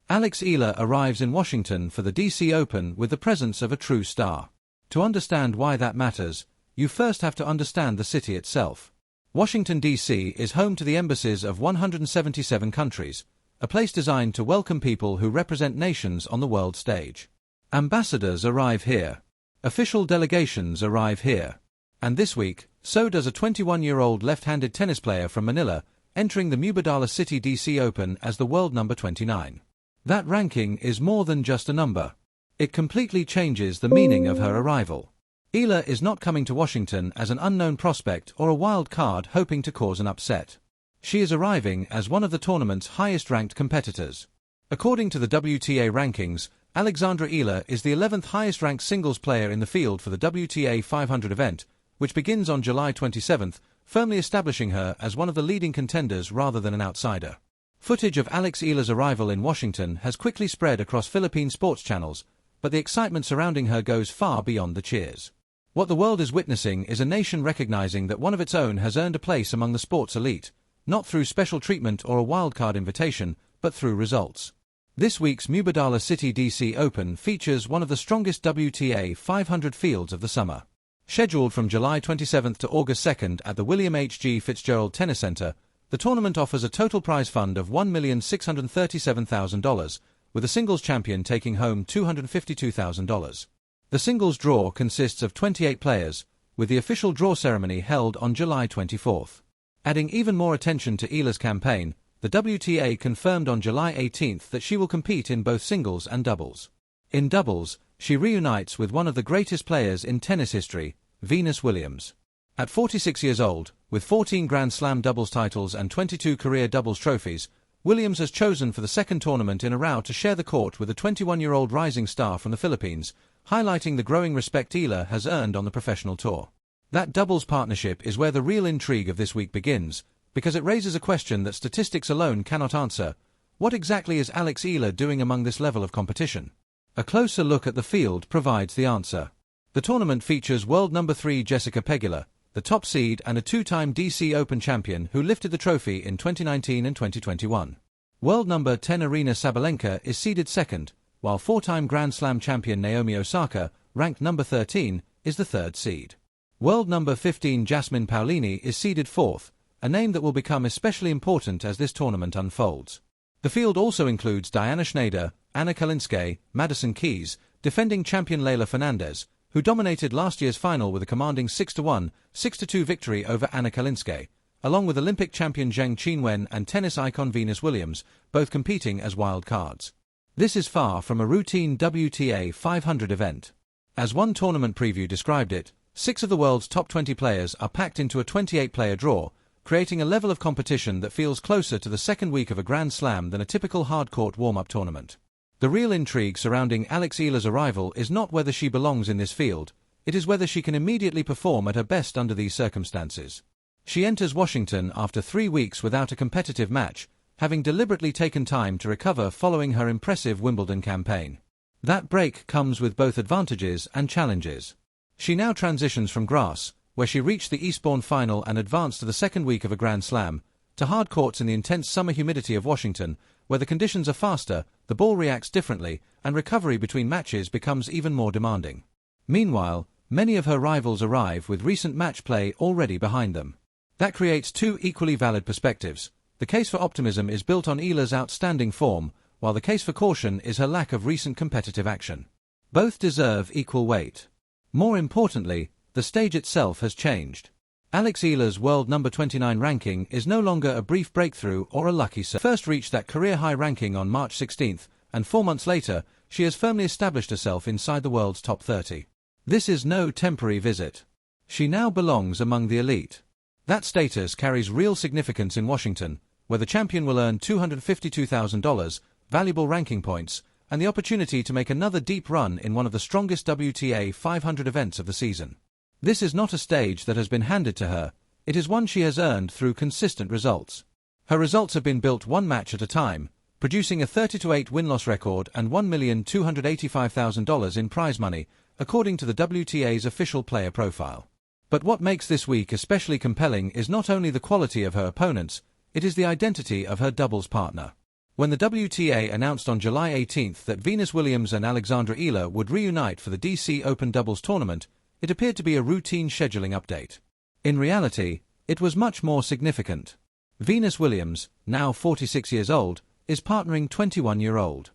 Alex Eala arrives in Washington for the DC Open with the presence of a true star. To understand why that matters, you first have to understand the city itself. Washington, D.C. is home to the embassies of 177 countries, a place designed to welcome people who represent nations on the world stage. Ambassadors arrive here. Official delegations arrive here. And this week, so does a 21-year-old left-handed tennis player from Manila, entering the Wimbledon City DC Open as the world number 29. That ranking is more than just a number. It completely changes the meaning of her arrival. Eala is not coming to Washington as an unknown prospect or a wild card hoping to cause an upset. She is arriving as one of the tournament's highest-ranked competitors. According to the WTA rankings, Alex Eala is the 11th highest-ranked singles player in the field for the WTA 500 event, which begins on July 27th, firmly establishing her as one of the leading contenders rather than an outsider. Footage of Alex Eala's arrival in Washington has quickly spread across Philippine sports channels, but the excitement surrounding her goes far beyond the cheers. What the world is witnessing is a nation recognizing that one of its own has earned a place among the sports elite, not through special treatment or a wildcard invitation, but through results. This week's Wimbledon City DC Open features one of the strongest WTA 500 fields of the summer. Scheduled from July 27th to August 2nd at the William H. G. Fitzgerald Tennis Center, the tournament offers a total prize fund of $1,637,000, with a singles champion taking home $252,000. The singles draw consists of 28 players, with the official draw ceremony held on July 24th. Adding even more attention to Eala's campaign, the WTA confirmed on July 18th that she will compete in both singles and doubles. In doubles, she reunites with one of the greatest players in tennis history, Venus Williams. At 46 years old, with 14 Grand Slam doubles titles and 22 career doubles trophies, Williams has chosen for the second tournament in a row to share the court with a 21-year-old rising star from the Philippines, highlighting the growing respect Eala has earned on the professional tour. That doubles partnership is where the real intrigue of this week begins, because it raises a question that statistics alone cannot answer. What exactly is Alex Eala doing among this level of competition? A closer look at the field provides the answer. The tournament features world number 3 Jessica Pegula, the top seed and a two-time DC Open champion who lifted the trophy in 2019 and 2021. World number 10 Aryna Sabalenka is seeded second, while four-time Grand Slam champion Naomi Osaka, ranked number 13, is the third seed. World number 15 Jasmine Paolini is seeded fourth, a name that will become especially important as this tournament unfolds. The field also includes Diana Schneider, Anna Kalinske, Madison Keys, defending champion Leylah Fernandez, who dominated last year's final with a commanding 6-1, 6-2 victory over Anna Kalinske, along with Olympic champion Zheng Qinwen and tennis icon Venus Williams, both competing as wild cards. This is far from a routine WTA 500 event. As one tournament preview described it, 6 of the world's top 20 players are packed into a 28-player draw, creating a level of competition that feels closer to the second week of a Grand Slam than a typical hard-court warm-up tournament. The real intrigue surrounding Alex Eala's arrival is not whether she belongs in this field, it is whether she can immediately perform at her best under these circumstances. She enters Washington after 3 weeks without a competitive match, having deliberately taken time to recover following her impressive Wimbledon campaign. That break comes with both advantages and challenges. She now transitions from grass, where she reached the Eastbourne final and advanced to the second week of a Grand Slam, to hard courts in the intense summer humidity of Washington, where the conditions are faster, the ball reacts differently, and recovery between matches becomes even more demanding. Meanwhile, many of her rivals arrive with recent match play already behind them. That creates two equally valid perspectives. The case for optimism is built on Eala's outstanding form, while the case for caution is her lack of recent competitive action. Both deserve equal weight. More importantly, the stage itself has changed. Alex Eala's world number 29 ranking is no longer a brief breakthrough or a lucky surge. First reached that career-high ranking on March 16th, and 4 months later, she has firmly established herself inside the world's top 30. This is no temporary visit. She now belongs among the elite. That status carries real significance in Washington, where the champion will earn $252,000, valuable ranking points, and the opportunity to make another deep run in one of the strongest WTA 500 events of the season. This is not a stage that has been handed to her, it is one she has earned through consistent results. Her results have been built one match at a time, producing a 30-8 win-loss record and $1,285,000 in prize money, according to the WTA's official player profile. But what makes this week especially compelling is not only the quality of her opponents, it is the identity of her doubles partner. When the WTA announced on July 18 that Venus Williams and Alex Eala would reunite for the DC Open doubles tournament, it appeared to be a routine scheduling update. In reality, it was much more significant. Venus Williams, now 46 years old, is partnering 21-year-old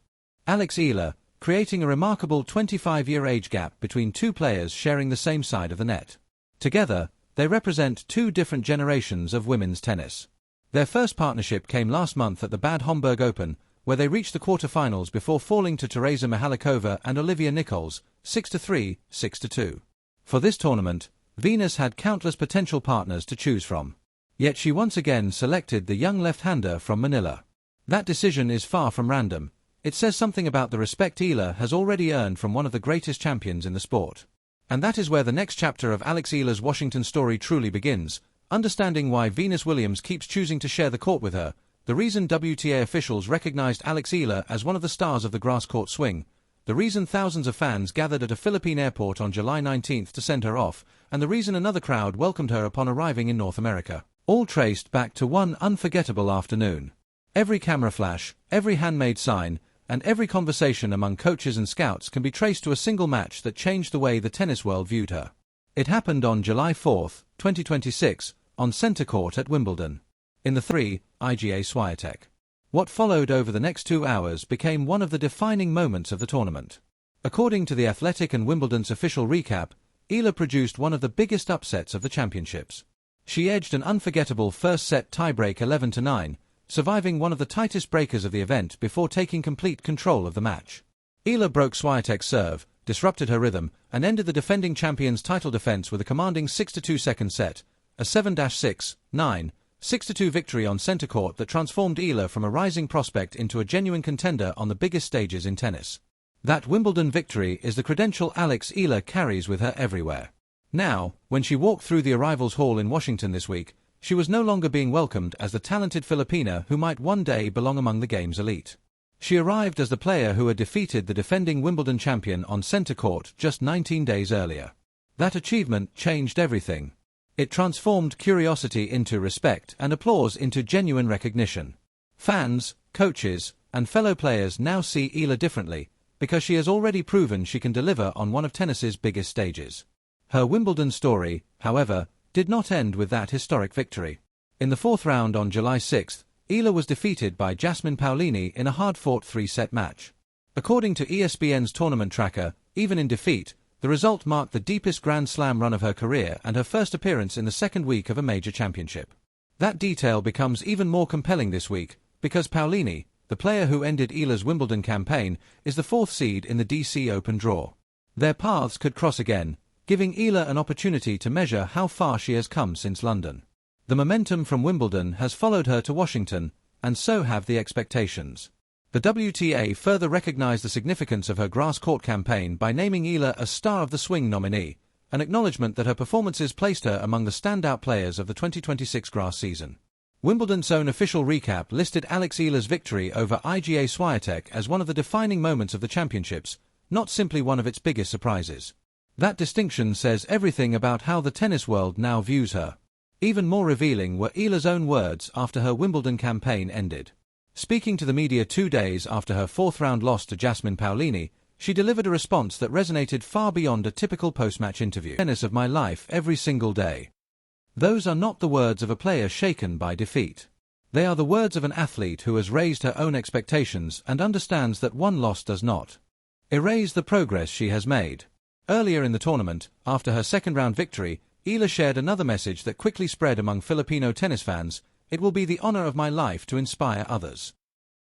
Alex Eala, creating a remarkable 25-year age gap between two players sharing the same side of the net. Together, they represent two different generations of women's tennis. Their first partnership came last month at the Bad Homburg Open, where they reached the quarter-finals before falling to Teresa Mihalikova and Olivia Nichols, 6-3, 6-2. For this tournament, Venus had countless potential partners to choose from. Yet she once again selected the young left-hander from Manila. That decision is far from random. It says something about the respect Eala has already earned from one of the greatest champions in the sport. And that is where the next chapter of Alex Eala's Washington story truly begins, understanding why Venus Williams keeps choosing to share the court with her, the reason WTA officials recognized Alex Eala as one of the stars of the grass court swing, the reason thousands of fans gathered at a Philippine airport on July 19 to send her off, and the reason another crowd welcomed her upon arriving in North America. All traced back to one unforgettable afternoon. Every camera flash, every handmade sign, and every conversation among coaches and scouts can be traced to a single match that changed the way the tennis world viewed her. It happened on July 4, 2026, on centre court at Wimbledon. In the 3, IGA Swiatek. What followed over the next 2 hours became one of the defining moments of the tournament. According to The Athletic and Wimbledon's official recap, Eala produced one of the biggest upsets of the championships. She edged an unforgettable first-set tiebreak 11-9, surviving one of the tightest breakers of the event before taking complete control of the match. Eala broke Swiatek's serve, disrupted her rhythm, and ended the defending champion's title defense with a commanding 6-2 second set, a 7-6, 9, 6-2 victory on centre court that transformed Eala from a rising prospect into a genuine contender on the biggest stages in tennis. That Wimbledon victory is the credential Alex Eala carries with her everywhere. Now, when she walked through the arrivals hall in Washington this week, she was no longer being welcomed as the talented Filipina who might one day belong among the game's elite. She arrived as the player who had defeated the defending Wimbledon champion on centre court just 19 days earlier. That achievement changed everything. It transformed curiosity into respect and applause into genuine recognition. Fans, coaches, and fellow players now see Eala differently, because she has already proven she can deliver on one of tennis's biggest stages. Her Wimbledon story, however, did not end with that historic victory. In the fourth round on July 6, Eala was defeated by Jasmine Paolini in a hard-fought 3-set match. According to ESPN's tournament tracker, even in defeat, the result marked the deepest Grand Slam run of her career and her first appearance in the second week of a major championship. That detail becomes even more compelling this week, because Paolini, the player who ended Eala's Wimbledon campaign, is the fourth seed in the DC Open draw. Their paths could cross again, giving Eala an opportunity to measure how far she has come since London. The momentum from Wimbledon has followed her to Washington, and so have the expectations. The WTA further recognized the significance of her grass court campaign by naming Eala a Star of the Swing nominee, an acknowledgement that her performances placed her among the standout players of the 2026 grass season. Wimbledon's own official recap listed Alex Eala's victory over IGA Swiatek as one of the defining moments of the championships, not simply one of its biggest surprises. That distinction says everything about how the tennis world now views her. Even more revealing were Eala's own words after her Wimbledon campaign ended. Speaking to the media 2 days after her fourth-round loss to Jasmine Paolini, she delivered a response that resonated far beyond a typical post-match interview. "Tennis of my life every single day." Those are not the words of a player shaken by defeat. They are the words of an athlete who has raised her own expectations and understands that one loss does not erase the progress she has made. Earlier in the tournament, after her second-round victory, Eala shared another message that quickly spread among Filipino tennis fans: "It will be the honor of my life to inspire others."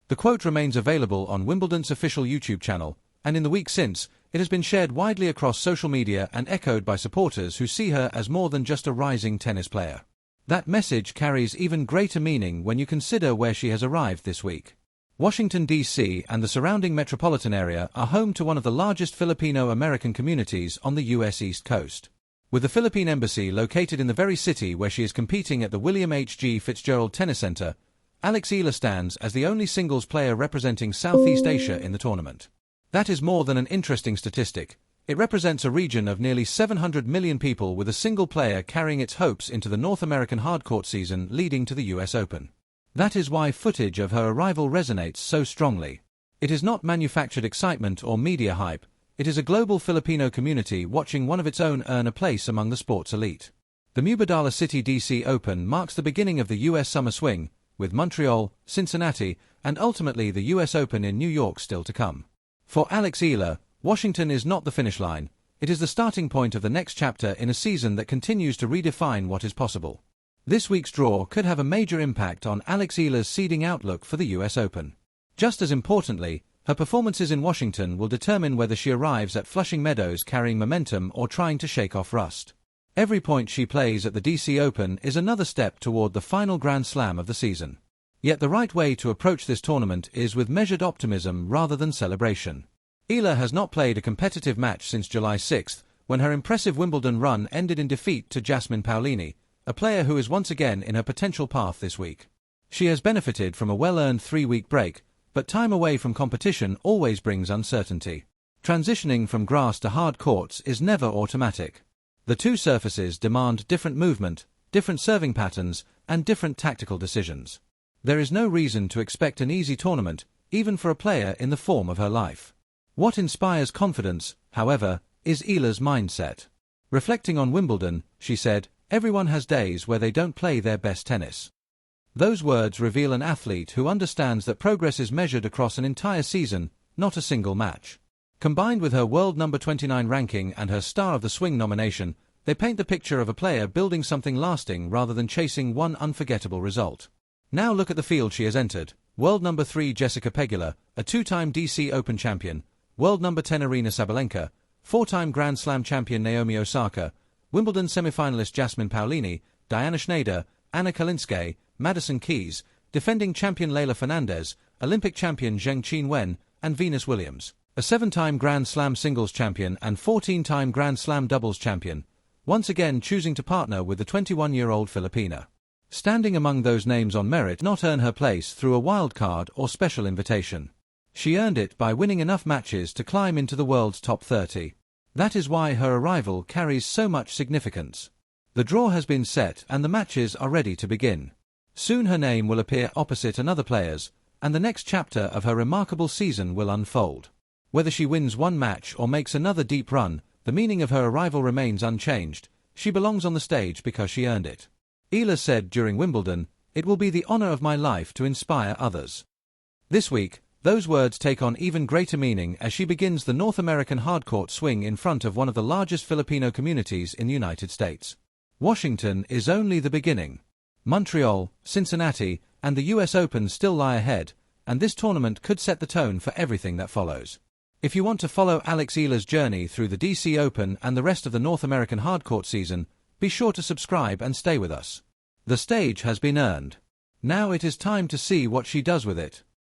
The quote remains available on Wimbledon's official YouTube channel, and in the week since, it has been shared widely across social media and echoed by supporters who see her as more than just a rising tennis player. That message carries even greater meaning when you consider where she has arrived this week. Washington, D.C. and the surrounding metropolitan area are home to one of the largest Filipino-American communities on the U.S. East Coast. With the Philippine Embassy located in the very city where she is competing at the William H. G. Fitzgerald Tennis Center, Alex Eala stands as the only singles player representing Southeast Asia in the tournament. That is more than an interesting statistic. It represents a region of nearly 700 million people with a single player carrying its hopes into the North American hardcourt season leading to the U.S. Open. That is why footage of her arrival resonates so strongly. It is not manufactured excitement or media hype, it is a global Filipino community watching one of its own earn a place among the sports elite. The Mubadala City DC Open marks the beginning of the US summer swing, with Montreal, Cincinnati, and ultimately the US Open in New York still to come. For Alex Eala, Washington is not the finish line, it is the starting point of the next chapter in a season that continues to redefine what is possible. This week's draw could have a major impact on Alex Eala's seeding outlook for the US Open. Just as importantly, her performances in Washington will determine whether she arrives at Flushing Meadows carrying momentum or trying to shake off rust. Every point she plays at the DC Open is another step toward the final Grand Slam of the season. Yet the right way to approach this tournament is with measured optimism rather than celebration. Eala has not played a competitive match since July 6, when her impressive Wimbledon run ended in defeat to Jasmine Paolini, a player who is once again in her potential path this week. She has benefited from a well-earned 3-week break, but time away from competition always brings uncertainty. Transitioning from grass to hard courts is never automatic. The two surfaces demand different movement, different serving patterns, and different tactical decisions. There is no reason to expect an easy tournament, even for a player in the form of her life. What inspires confidence, however, is Eala's mindset. Reflecting on Wimbledon, she said, "Everyone has days where they don't play their best tennis." Those words reveal an athlete who understands that progress is measured across an entire season, not a single match. Combined with her world number 29 ranking and her Star of the Swing nomination, they paint the picture of a player building something lasting rather than chasing one unforgettable result. Now look at the field she has entered. World number 3 Jessica Pegula, a 2-time DC Open champion, world number 10 Aryna Sabalenka, 4-time Grand Slam champion Naomi Osaka, Wimbledon semifinalist Jasmine Paolini, Diana Schneider, Anna Kalinske, Madison Keys, defending champion Leylah Fernandez, Olympic champion Zheng Qinwen, and Venus Williams, a 7-time Grand Slam singles champion and 14-time Grand Slam doubles champion, once again choosing to partner with the 21-year-old Filipina. Standing among those names on merit, not earn her place through a wild card or special invitation. She earned it by winning enough matches to climb into the world's top 30. That is why her arrival carries so much significance. The draw has been set and the matches are ready to begin. Soon her name will appear opposite another player's, and the next chapter of her remarkable season will unfold. Whether she wins one match or makes another deep run, the meaning of her arrival remains unchanged. She belongs on the stage because she earned it. Eala said during Wimbledon, "It will be the honor of my life to inspire others." This week, those words take on even greater meaning as she begins the North American hardcourt swing in front of one of the largest Filipino communities in the United States. Washington is only the beginning. Montreal, Cincinnati, and the US Open still lie ahead, and this tournament could set the tone for everything that follows. If you want to follow Alex Eala's journey through the DC Open and the rest of the North American hardcourt season, be sure to subscribe and stay with us. The stage has been earned. Now it is time to see what she does with it.